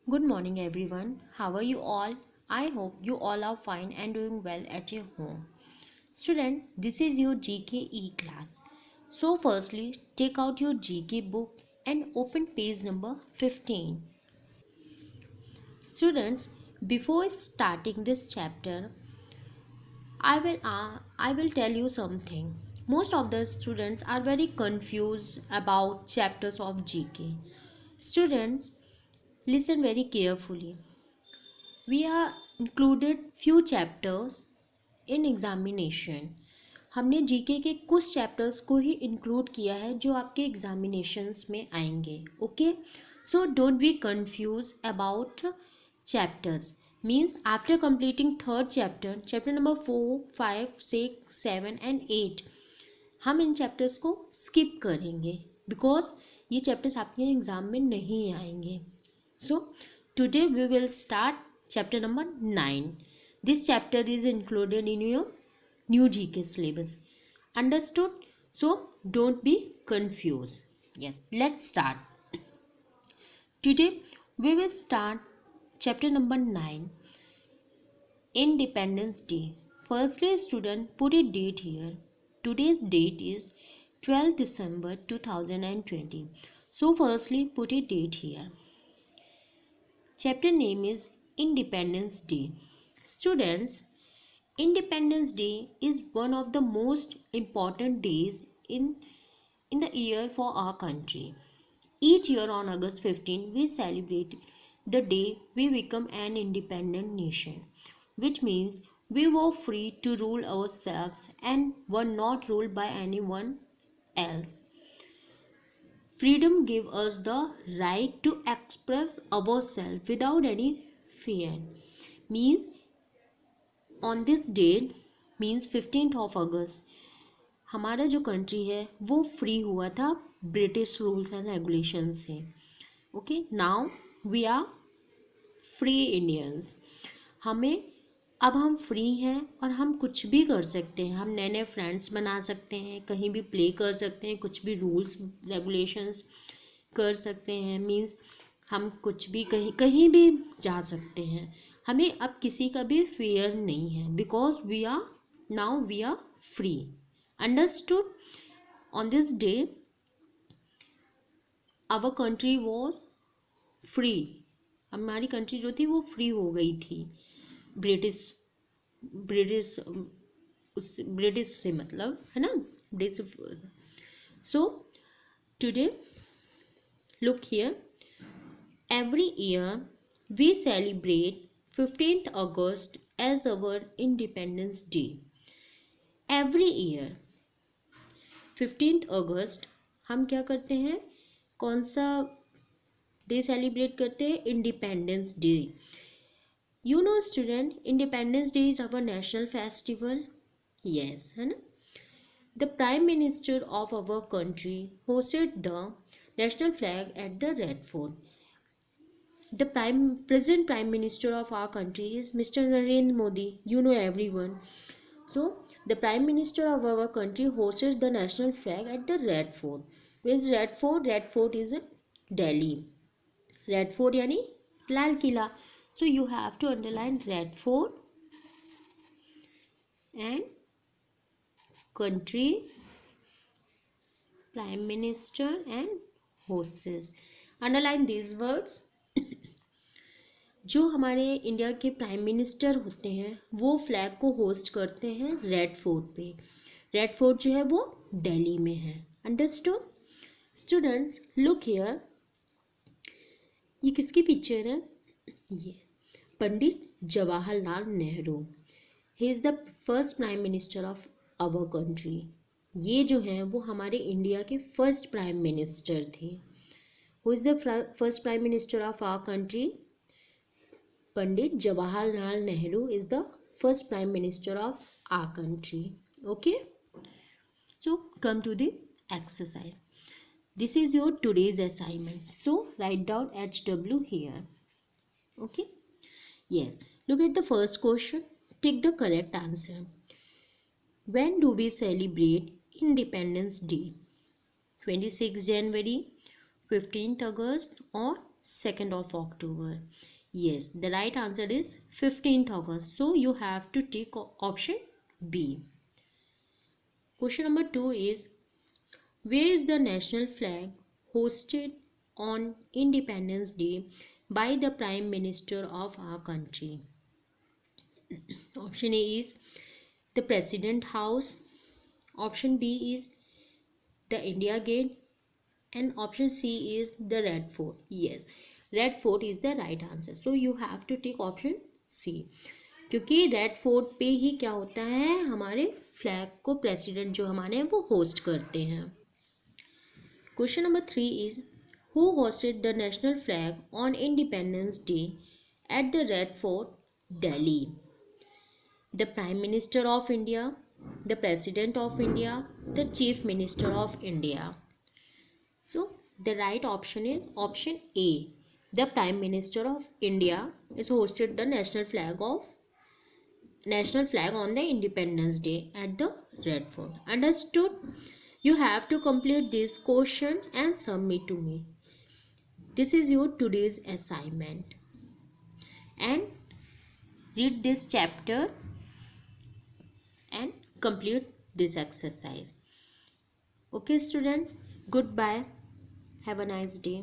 Good morning, everyone. How are you all? I hope you all are fine and doing well at your home. Student, this is your GKE class. So, firstly, take out your GK book and open page number 15. Students, before starting this chapter, I will tell you something. Most of the students are very confused about chapters of GK. Students, listen very carefully. We are included few chapters in examination. हमने GK के कुछ chapters को ही include किया है जो आपके examinations में आएंगे. Okay, so don't be confuse about chapters. Means after completing third chapter number 4, 5, 6, 7 and 8, हम इन चैप्टर्स को स्किप करेंगे बिकॉज ये चैप्टर्स आपके एग्जाम में नहीं आएंगे. So today we will start chapter number 9. This chapter is included in your new GK syllabus. Understood? So don't be confused. Yes, let's start. Today we will start chapter number 9, Independence Day. Firstly, student, put a date here. Today's date is 12 December 2020. So firstly, put a date here. Chapter name is Independence Day. Students, Independence Day is one of the most important days in the year for our country. Each year on August 15, we celebrate the day we become an independent nation, which means we were free to rule ourselves and were not ruled by anyone else. Freedom gives us the right to express ourselves without any fear. Means on this date, means 15th of August, हमारा जो country है वो free हुआ था British rules and regulation से. Okay, now we are free Indians. अब हम free हैं और हम कुछ भी कर सकते हैं. हम नए नए फ्रेंड्स बना सकते हैं, कहीं भी प्ले कर सकते हैं, कुछ भी रूल्स रेगुलेशंस कर सकते हैं. मीन्स हम कुछ भी कहीं भी जा सकते हैं. हमें अब किसी का भी फियर नहीं है because we are free. Understood? On this day our country was free. हमारी कंट्री जो थी वो फ्री हो गई थी ब्रिटिश से, मतलब है ना, British. So today look here, every year we celebrate 15th August as our Independence Day. Every year 15th August हम क्या करते हैं, कौन सा डे सेलिब्रेट करते हैं? Independence day. You know student, Independence Day is our national festival. Yes, है ना. The Prime Minister of our country hosted the national flag at the Red Fort. The present Prime Minister of our country is Mr. Narendra Modi. You know everyone. So the Prime Minister of our country hosted the national flag at the Red Fort. Where is Red Fort? Red Fort is in Delhi. Red Fort यानी Lal Qila. So you have to underline Red Fort and country, Prime Minister and hosts. Underline these words. जो हमारे India के prime minister होते हैं वो flag को host करते हैं रेड फोर्ट पे. रेड फोर्ट जो है वो दिल्ली में है. अंडरस्टूड? Students, look here. ये किसकी पिक्चर है? ये Pandit Jawaharlal Nehru. He is the first prime minister of our country. ये जो है वो हमारे इंडिया के फर्स्ट प्राइम मिनिस्टर थे. Who is the first prime minister of our country? Pandit Jawaharlal Nehru is the first prime minister of our country. Okay, so come to the exercise. This is your today's assignment. So write down HW here. Okay. Yes. Look at the first question. Take the correct answer. When do we celebrate Independence Day? 26 January, 15th August or 2nd of October. Yes, the right answer is 15th August. So you have to take option B. Question number 2 is, where is the national flag hosted on Independence Day by the Prime Minister of our country? Option A is the President House. Option B is the India Gate. And option C is the Red Fort. Yes, Red Fort is the right answer. So you have to take option C. क्योंकि red fort पे ही क्या होता है, हमारे flag को president जो हमारे हैं वो होस्ट करते हैं. Question number 3 is, who hosted the national flag on independence day at the red fort, Delhi? The prime minister of India, the president of India, the chief minister of India. So the right option is option A. The Prime Minister of India is hosted the national flag on the Independence Day at the Red Fort. Understood? You have to complete this question and submit to me. This is your today's assignment. And read this chapter and complete this exercise. Okay students, goodbye. Have a nice day.